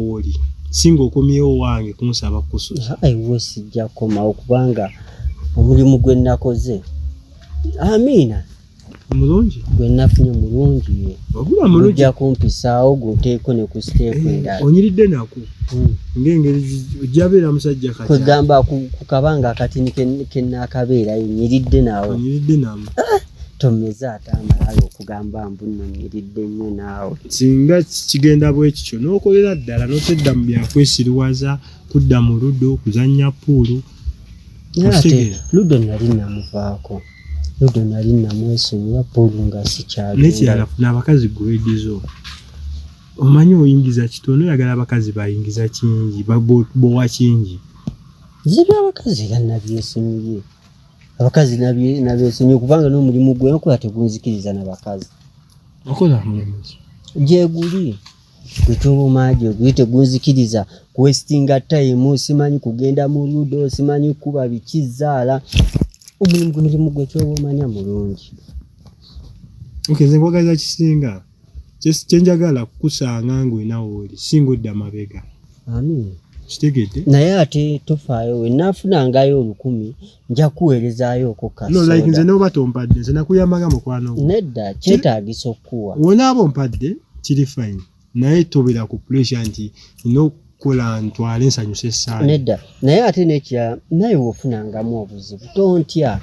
oli singa okomyewo wange kunsaba kususa. Aiwe sijja komawo kubanga omulimu gwe nakoze. Amina. Mulungi. Gwe nafunye mulungi. Ogula mulungi. Ojja kumpisaawo guteeko ne ku siteepu endala. Onyiridde nako. Ng'engeri ojjabeera musajja kati. Kugamba ku kabanga akatini ke naakabeerayo nyiridde naawe. Onyiridde naawe. Tomeza atamalayo okugamba mbuno nyiridde nnyo naawe. Singa kigenda bwe kityo n'okolera ddala n'otedda mu byakwesiriwaza kudda mu ludo kuzannya puulu. Ate ludo nali namuvaako. Ludo nali namwesonyiwa puulu nga sikyali. N'ekirala funa abakazi gwedizo. Omanyi oyingiza kitono oyagala abakazi bayingiza kingi bowa kingi. Zibya abakazi era nabyesonyiye. Abakazi nabyesonyiye kubanga n'omulimu gwe nkola tegunzikiriza n'abakazi. Okola mulimu ki? Gye guli. Gwetobomaaje guli tegunzikiriza kwestinga time simanyi kugenda mu ludo simanyi kuba bikizaala. Omulimu gwe kyobomanya mulungi. Okay, nze nkwagaliza kisinga. Kyenjagala kukusanga ng'wenawo oli singa odda mabega. Amin. Kitegedde? Naye ate tofaayo we naafunangayo 1000 nja kuweerezaayooko kasoda. No, like nze n'oba tompadde nze nakuyambanga mukwano gwo. Nedda kyetaagisa okuwa. Wonaaba ompadde kiri fine. Naye tobera ku pressure nti nina okukola ntwale nsanyuse essaawa. Nedda naye ate nekya naye wofunangamu obuzibu tontya.